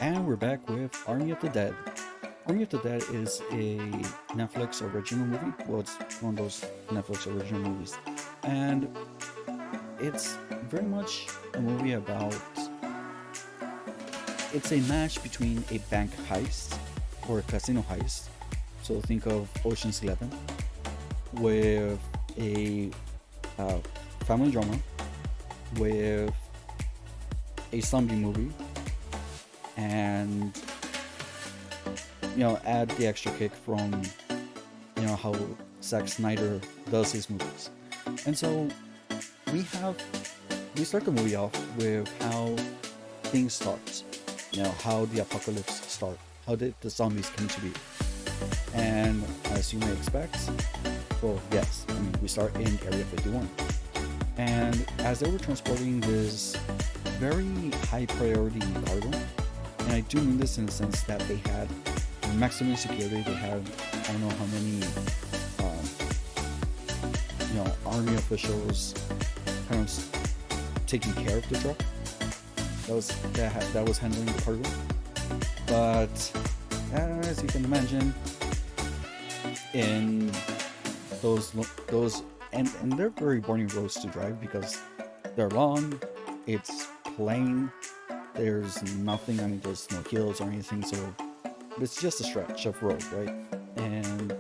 And we're back with Army of the Dead. Army of the Dead is a Netflix original movie. Well, it's one of those Netflix original movies. And it's very much a movie about it's a match between a bank heist or a casino heist. So think of Ocean's 11 with a uh, family drama with a zombie movie and add the extra kick from how Zack Snyder does his movies. And so we have we start the movie off with how things start. How the apocalypse start. How did the zombies come to be? And as you may expect, well, yes, we start in Area 51. And as they were transporting this very high priority cargo, and I do mean this in the sense that they had maximum security. They had I don't know how many army officials kind of taking care of the truck that was handling the cargo. But as you can imagine, in those and they're very boring roads to drive because they're long, it's plain, there's nothing, there's no hills or anything, so it's just a stretch of road, right? And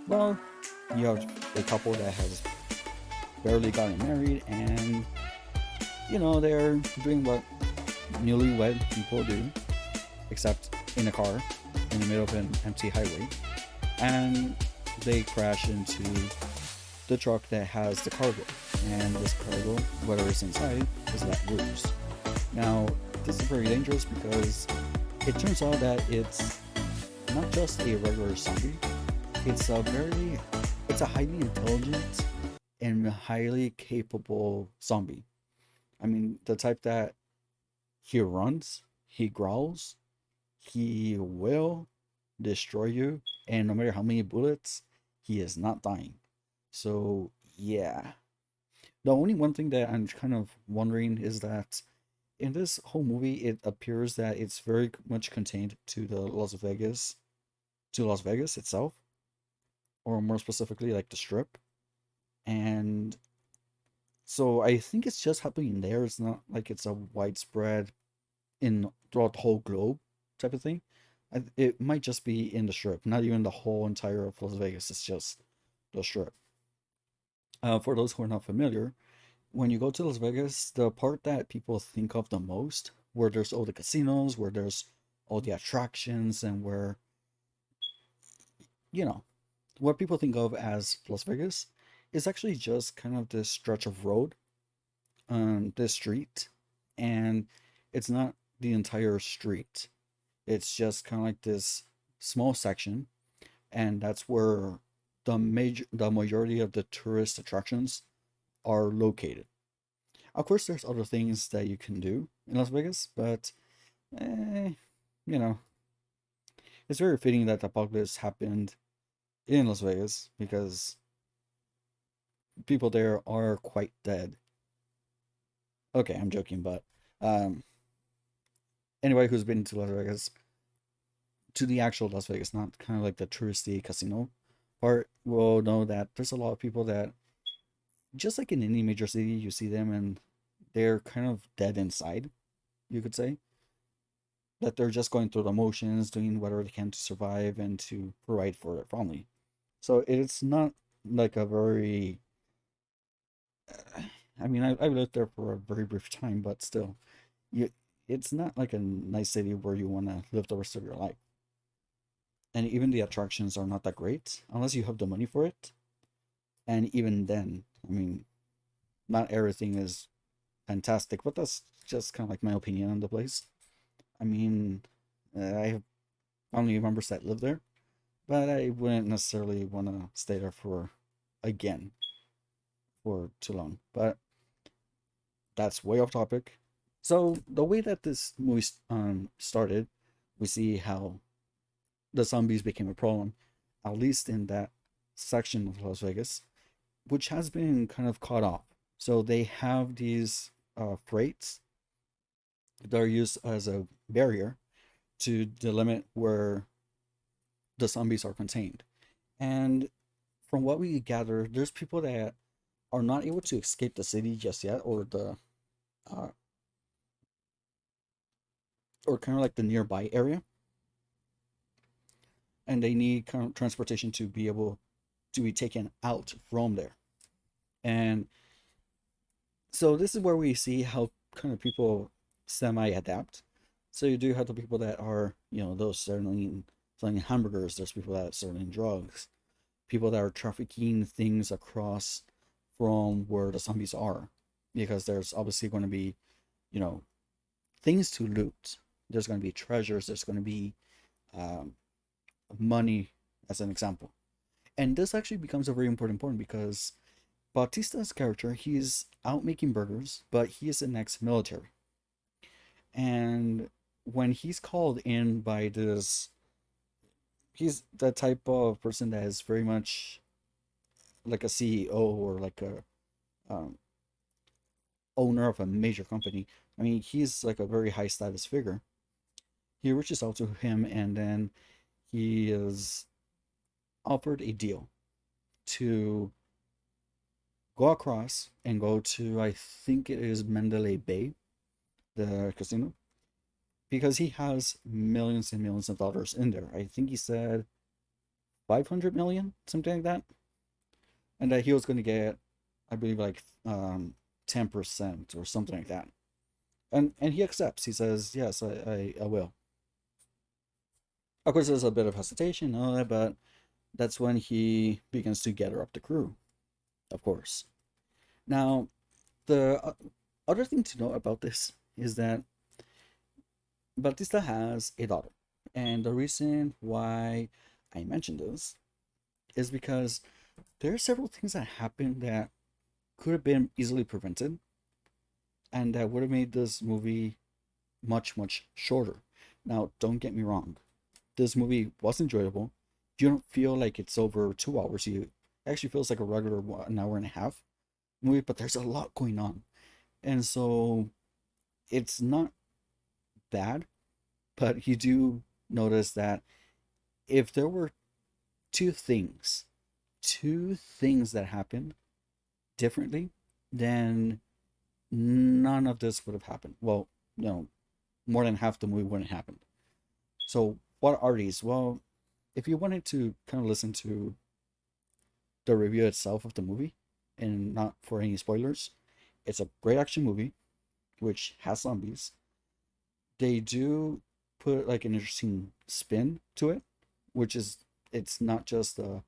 well, you have a couple that has barely gotten married, and they're doing what newlywed people do, except in a car in the middle of an empty highway, and they crash into the truck that has the cargo, and this cargo, whatever is inside, is let loose. Now, this is very dangerous because it turns out that it's not just a regular zombie. It's a highly intelligent and highly capable zombie. The type that he runs, he growls, he will destroy you, and no matter how many bullets, he is not dying. So, yeah. The only one thing that I'm kind of wondering is that in this whole movie, it appears that it's very much contained to Las Vegas itself, or more specifically, like the Strip. And so I think it's just happening there. It's not like it's a widespread in throughout the whole globe type of thing. It might just be in the Strip, not even the whole entire of Las Vegas. It's just the Strip. For those who are not familiar, when you go to Las Vegas, the part that people think of the most, where there's all the casinos, where there's all the attractions, and where, you know, what people think of as Las Vegas is actually just kind of this stretch of road, this street, and it's not the entire street. It's just kind of like this small section, and that's where the majority of the tourist attractions are located. Of course, there's other things that you can do in Las Vegas, but eh, you know, it's very fitting that the apocalypse happened in Las Vegas because people there are quite dead. Okay, I'm joking, but um, anybody who's been to Las Vegas, to the actual Las Vegas, not kind of like the touristy casino part, will know that there's a lot of people that, just like in any major city, you see them and they're kind of dead inside, you could say. That they're just going through the motions, doing whatever they can to survive and to provide for their family. So it's not like a very. I lived there for a very brief time, but still, you, it's not like a nice city where you want to live the rest of your life. And even the attractions are not that great unless you have the money for it. And even then, not everything is fantastic, but that's just kind of like my opinion on the place. I mean, I have family members that live there, but I wouldn't necessarily want to stay there again for too long. But that's way off topic. So the way that this movie started, we see how the zombies became a problem, at least in that section of Las Vegas, which has been kind of cut off. So they have these freights that are used as a barrier to delimit where the zombies are contained. And from what we gather, there's people that are not able to escape the city just yet, uh, or kind of like the nearby area, and they need kind of transportation to be able to be taken out from there. And so this is where we see how kind of people semi adapt. So you do have the people that are, those selling hamburgers. There's people that are selling drugs. People that are trafficking things across from where the zombies are, because there's obviously going to be, you know, things to loot. There's going to be treasures. There's going to be um, money, as an example. And this actually becomes a very important point because Bautista's character, he's out making burgers, but he is an ex-military. And when he's called in by this, he's the type of person that is very much like a CEO or like a um, owner of a major company. I mean, he's like a very high status figure. He reaches out to him, and then he is offered a deal to go across and go to, I think it is Mandalay Bay, the casino, because he has millions and millions of dollars in there. I think he said 500 million, something like that. And that he was going to get, I believe, like 10% or something like that. And he accepts. He says, yes, I will. Of course, there's a bit of hesitation and all that, but that's when he begins to gather up the crew, of course. Now, the other thing to know about this is that Batista has a daughter. And the reason why I mentioned this is because there are several things that happened that could have been easily prevented and that would have made this movie much, much shorter. Now, don't get me wrong, this movie was enjoyable. You don't feel like it's over 2 hours. You it actually feels like a regular an hour and a half movie, but there's a lot going on. And so it's not bad, but you do notice that if there were two things that happened differently, then none of this would have happened. Well, more than half the movie wouldn't happen. So what are these? Well, if you wanted to kind of listen to the review itself of the movie and not for any spoilers, it's a great action movie which has zombies. They do put like an interesting spin to it, which is it's not just the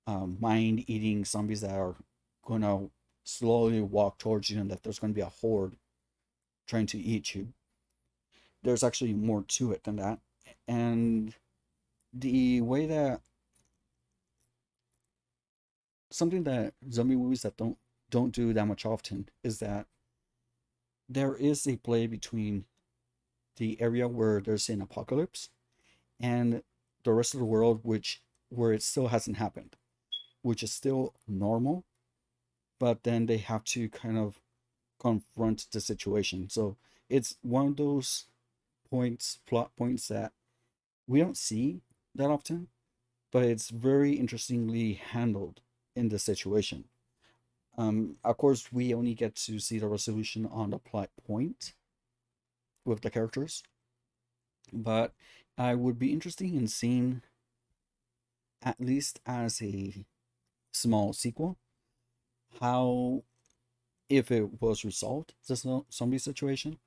mind eating zombies that are gonna slowly walk towards you and that there's gonna be a horde trying to eat you. There's actually more to it than that. And the way that something that zombie movies that don't do that much often is that there is a play between the area where there's an apocalypse and the rest of the world which where it still hasn't happened, which is still normal, but then they have to kind of confront the situation. So it's one of those plot points that we don't see that often, but it's very interestingly handled in the situation. Of course, we only get to see the resolution on the plot point with the characters, but I would be interested in seeing, at least as a small sequel, how if it was resolved, the zombie situation,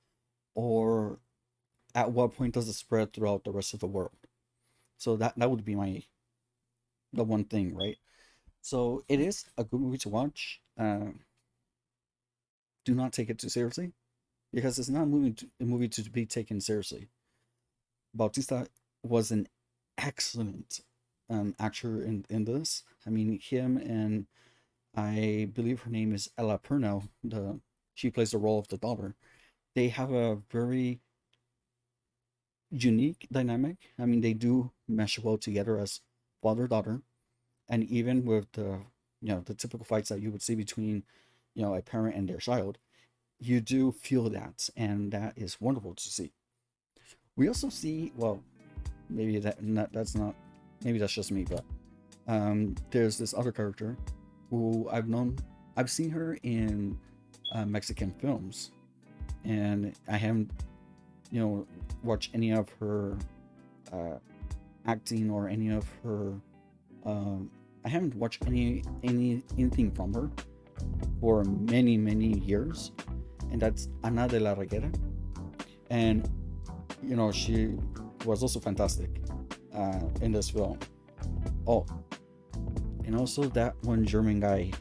or at what point does it spread throughout the rest of the world. So that would be the one thing, right? So it is a good movie to watch. Do not take it too seriously because it's not a movie to be taken seriously. Bautista was an excellent actor in this. I mean, him and I believe her name is Ella Purnell. She plays the role of the daughter. They have a very unique dynamic. I mean, they do mesh well together as father daughter, and even with the typical fights that you would see between a parent and their child, you do feel that, and that is wonderful to see. We also see, well, maybe that's not, maybe that's just me, but there's this other character who I've seen her in Mexican films, and I haven't, watched any of her uh, acting or any of her. Um, I haven't watched anything from her for many years, and that's Ana de la Reguera, and she was also fantastic in this film. Oh, and also that one German guy,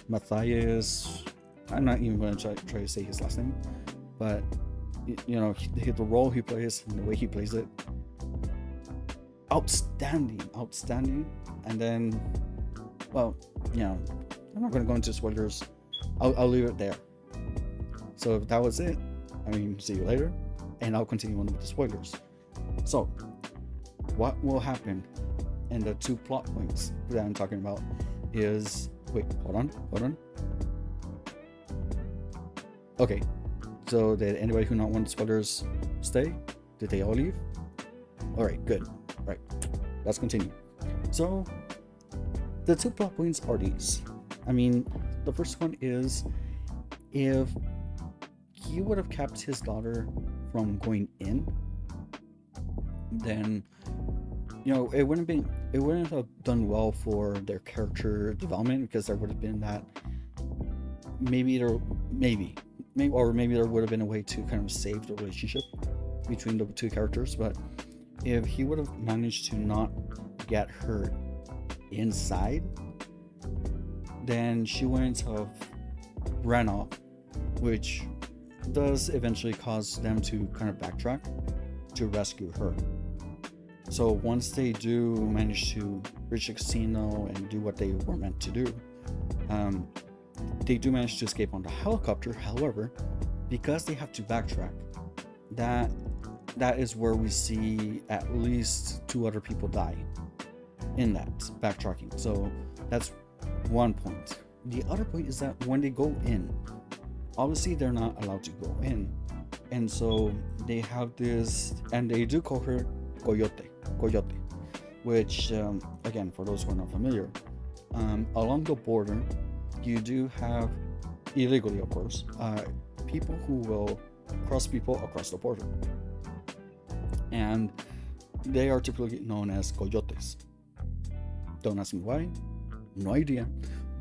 Matthias. I'm not even going to try to say his last name, but the role he plays and the way he plays it, outstanding. And then, well, I'm not going to go into spoilers. I'll leave it there. So if that was it, I mean, see you later, and I'll continue on with the spoilers. So, what will happen? And the two plot points that I'm talking about is, wait, hold on. Okay, so did anybody who not want spoilers stay? Did they all leave? All right, good. Right, let's continue. So, the two plot points are these. I mean, the first one is, if he would have kept his daughter from going in, then it wouldn't have done well for their character development, because there would have been that maybe there would have been a way to kind of save the relationship between the two characters. But if he would have managed to not get her inside, then she wouldn't have ran off, which does eventually cause them to kind of backtrack to rescue her. So once they do manage to reach the casino and do what they were meant to do, they do manage to escape on the helicopter. However, because they have to backtrack, that is where we see at least two other people die in that backtracking. So that's one point. The other point is that when they go in, obviously they're not allowed to go in, and so they have this, and they do call her coyote, which again, for those who are not familiar, along the border you do have, illegally of course, people who will cross people across the border, and they are typically known as coyotes. Don't ask me why, no idea,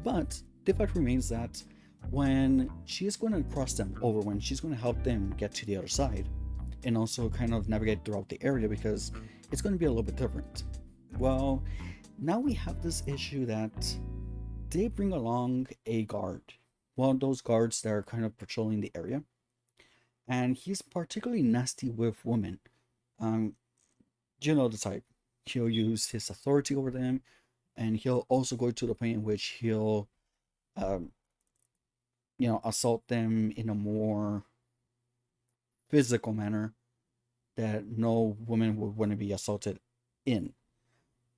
but the fact remains that when she is going to cross them over, when she's going to help them get to the other side and also kind of navigate throughout the area, because it's going to be a little bit different. Well, now we have this issue that they bring along a guard, one of those guards that are kind of patrolling the area, and he's particularly nasty with women. Um, you know the type. He'll use his authority over them, and he'll also go to the point in which he'll, um, assault them in a more physical manner that no woman would want to be assaulted in.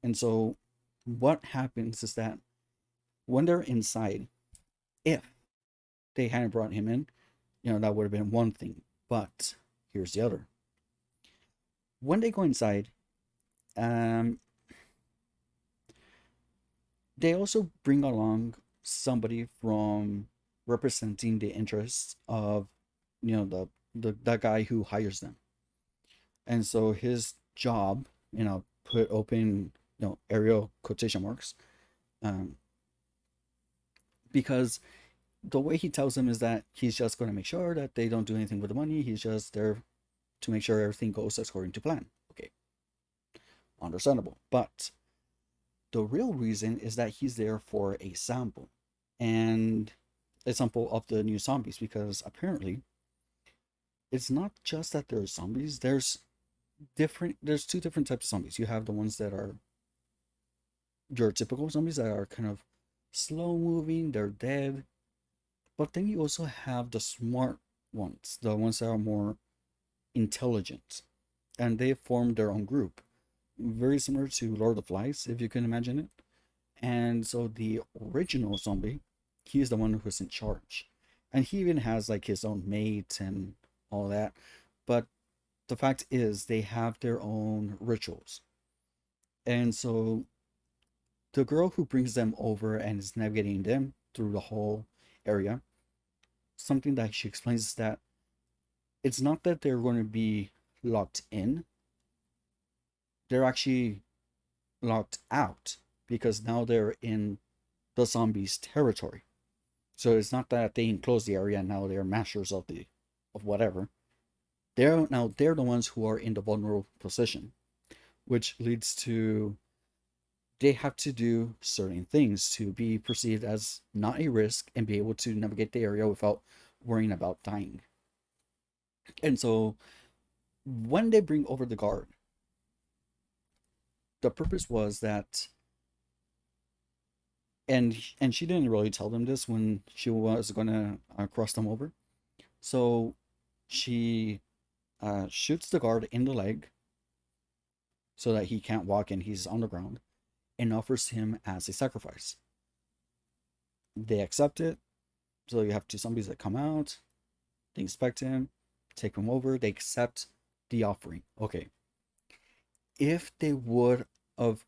And so, what happens is that when they're inside, if they hadn't brought him in, that would have been one thing. But here's the other. When they go inside, um, they also bring along somebody from representing the interests of, the guy who hires them. And so his job, put open, aerial quotation marks, um, because the way he tells them is that he's just going to make sure that they don't do anything with the money. He's just there to make sure everything goes according to plan. Okay, understandable. But the real reason is that he's there for a sample, and a sample of the new zombies, because apparently it's not just that there's zombies. There's two different types of zombies. You have the ones that are your typical zombies that are kind of slow moving, they're dead. But then you also have the smart ones, the ones that are more intelligent, and they form their own group, very similar to Lord of the Flies, if you can imagine it. And so the original zombie, he's the one who's in charge, and he even has like his own mate and all that. But the fact is they have their own rituals. And so the girl who brings them over and is navigating them through the whole area, something that she explains is that it's not that they're going to be locked in, they're actually locked out because now they're in the zombies' territory. So it's not that they enclose the area and now they're masters of whatever. They're the ones who are in the vulnerable position, which leads to they have to do certain things to be perceived as not a risk and be able to navigate the area without worrying about dying. And so when they bring over the guard, the purpose was that, and she didn't really tell them this when she was gonna cross them over. So she shoots the guard in the leg so that he can't walk and he's on the ground, and offers him as a sacrifice. They accept it. So you have two zombies that come out, they inspect him, take him over, they accept the offering. Okay. If they would have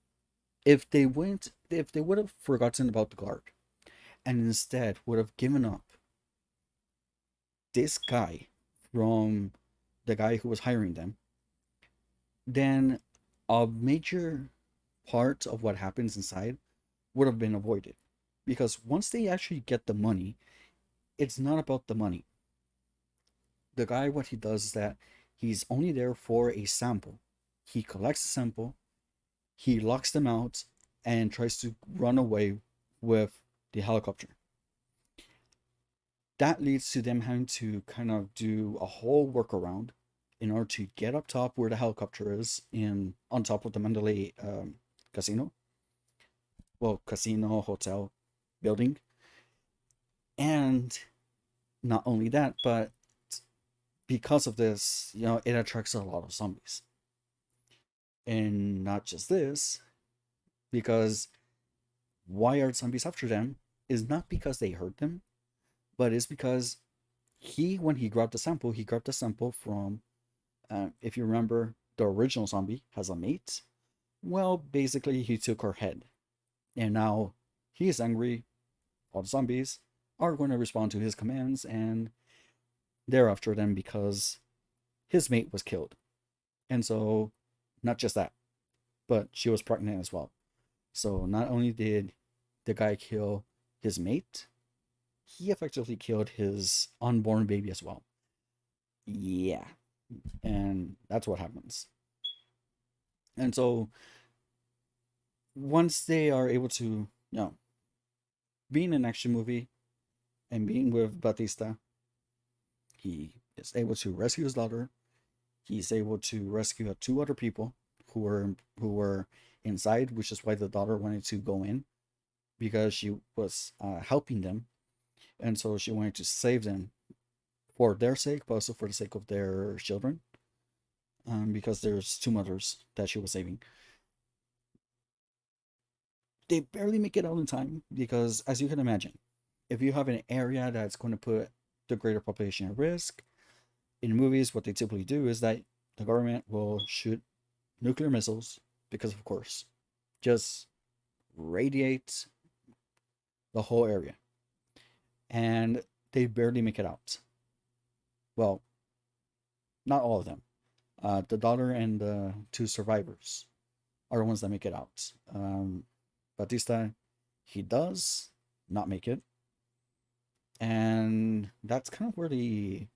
if they would have forgotten about the guard and instead would have given up this guy from the guy who was hiring them, then a major part of what happens inside would have been avoided. Because once they actually get the money, it's not about the money. The guy, what he does is that he's only there for a sample. He collects a sample, he locks them out, and tries to run away with the helicopter. That leads to them having to kind of do a whole workaround in order to get up top where the helicopter is, in on top of the Mandalay casino. Well, casino, hotel, building. And not only that, but because of this, it attracts a lot of zombies. And not just this, because why are zombies after them is not because they hurt them, but it's because when he grabbed the sample from, if you remember, the original zombie has a mate. Well, basically, he took her head. And now he is angry. All the zombies are going to respond to his commands, and they're after them because his mate was killed. And so, not just that, but she was pregnant as well. So, not only did the guy kill his mate, he effectively killed his unborn baby as well. Yeah. And that's what happens. And so, once they are able to, be in an action movie and being with Batista, he is able to rescue his daughter. He's able to rescue two other people who were inside, which is why the daughter wanted to go in, because she was helping them, and so she wanted to save them for their sake, but also for the sake of their children, because there's two mothers that she was saving. They barely make it out in time because, as you can imagine, if you have an area that's going to put the greater population at risk, in movies, what they typically do is that the government will shoot nuclear missiles because, of course, just radiate the whole area. And they barely make it out. Well, not all of them. The daughter and the two survivors are the ones that make it out. Batista, he does not make it. And that's kind of where the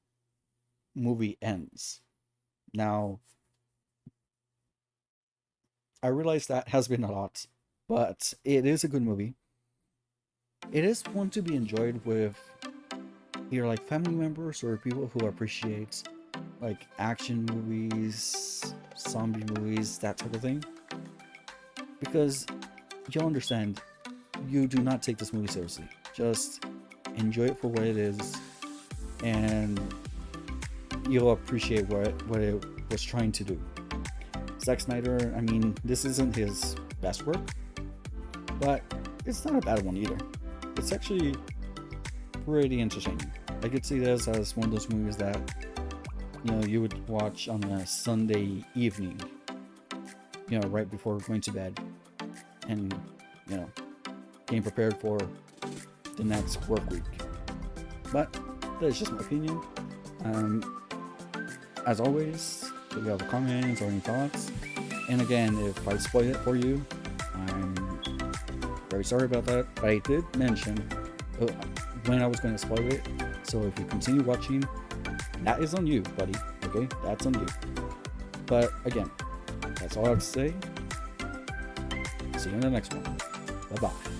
movie ends. Now, I realize that has been a lot, but it is a good movie. It is one to be enjoyed with either like family members or people who appreciate like action movies, zombie movies, that type of thing. Because you'll understand, you do not take this movie seriously. Just enjoy it for what it is, and you'll appreciate what it was trying to do. Zack Snyder, I mean, this isn't his best work, but it's not a bad one either. It's actually pretty entertaining. I could see this as one of those movies that you would watch on a Sunday evening, right before going to bed, and getting prepared for the next work week. But that's just my opinion. As always, if you have comments or any thoughts, and again, if I spoiled it for you, I'm very sorry about that. But I did mention when I was going to spoil it, so if you continue watching, that is on you, buddy. Okay, that's on you. But again, that's all I have to say. See you in the next one. Bye bye.